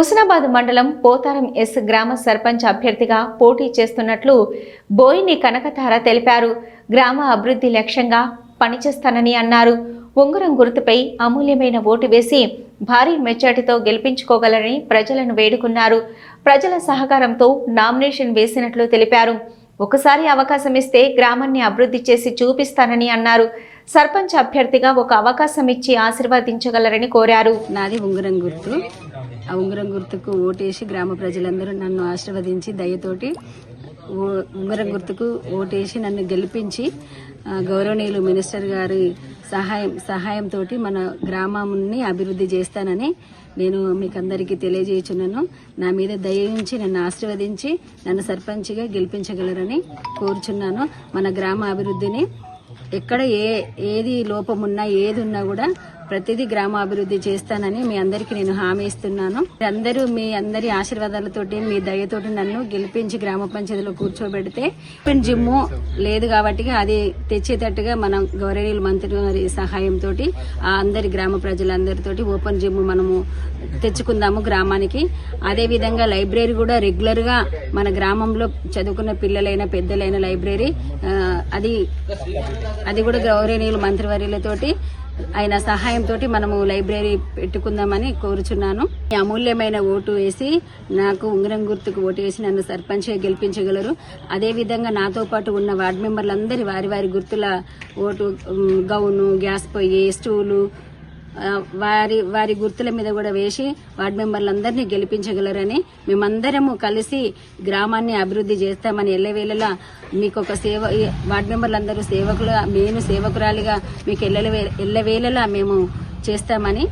హుస్నాబాద్ మండలం పోతారం ఎస్ గ్రామ సర్పంచ్ అభ్యర్థిగా పోటీ చేస్తున్నట్లు బోయిని కనకతార తెలిపారు. గ్రామ అభివృద్ధి లక్ష్యంగా పనిచేస్తానని అన్నారు. ఉంగరం గుర్తుపై అమూల్యమైన ఓటు వేసి భారీ మెజార్టీతో గెలిపించుకోగలరని ప్రజలను వేడుకున్నారు. ప్రజల సహకారంతో నామినేషన్ వేసినట్లు తెలిపారు. ఒకసారి అవకాశం ఇస్తే గ్రామాన్ని అభివృద్ధి చేసి చూపిస్తానని అన్నారు. సర్పంచ్ అభ్యర్థిగా ఒక అవకాశం ఇచ్చి ఆశీర్వదించగలరని కోరారు. నాది ఉంగరం గుర్తు. ఆ ఉంగరం గుర్తుకు ఓటేసి గ్రామ ప్రజలందరూ నన్ను ఆశీర్వదించి దయతోటి ఉంగరం గుర్తుకు ఓటేసి నన్ను గెలిపించి గౌరవనీయులు మినిస్టర్ గారి సహాయంతో మన గ్రామాన్ని అభివృద్ధి చేస్తానని నేను మీకు అందరికీ తెలియజేయుచున్నాను. నా మీద దయ ఉంచి నన్ను ఆశీర్వదించి నన్ను సర్పంచ్గా గెలిపించగలరని కోరుచున్నాను. మన గ్రామ అభివృద్ధిని ఎక్కడ ఏది లోపమున్నా ఏది ఉన్నా కూడా ప్రతిదీ గ్రామ అభివృద్ధి చేస్తానని మీ అందరికీ నేను హామీ ఇస్తున్నాను. అందరూ మీ అందరి ఆశీర్వాదాలతోటి మీ దయతోటి నన్ను గెలిపించి గ్రామ పంచాయతీలో కూర్చోబెడితే ఓపెన్ జిమ్ లేదు కాబట్టి అది తెచ్చేటట్టుగా మనం గౌరవనీయులు మంత్రి గారి సహాయంతో అందరి గ్రామ ప్రజలందరితోటి ఓపెన్ జిమ్ మనము తెచ్చుకుందాము గ్రామానికి. అదే విధంగా లైబ్రరీ కూడా రెగ్యులర్ గా మన గ్రామంలో చదువుకున్న పిల్లలైన పెద్దలైన లైబ్రరీ అది కూడా గౌరవనీయులు మంత్రివర్యులతోటి ఆయన సహాయంతో మనము లైబ్రరీ పెట్టుకుందామని కోరుచున్నాను. అమూల్యమైన ఓటు వేసి నాకు ఉంగరం గుర్తుకు ఓటు వేసి నన్ను సర్పంచ్గా గెలిపించగలరు. అదే విధంగా నాతో పాటు ఉన్న వార్డు మెంబర్లందరి వారి గుర్తుల ఓటు గౌను, గ్యాస్ పొయ్యి, స్టూలు వారి గుర్తుల మీద కూడా వేసి వార్డు మెంబర్లందరినీ గెలిపించగలరని మేమందరము కలిసి గ్రామాన్ని అభివృద్ధి చేస్తామని ఎల్లవేళలా మీకు ఒక వార్డు మెంబర్లందరూ సేవకులుగా నేను సేవకురాలిగా మీకు ఎల్లవేళలా మేము చేస్తామని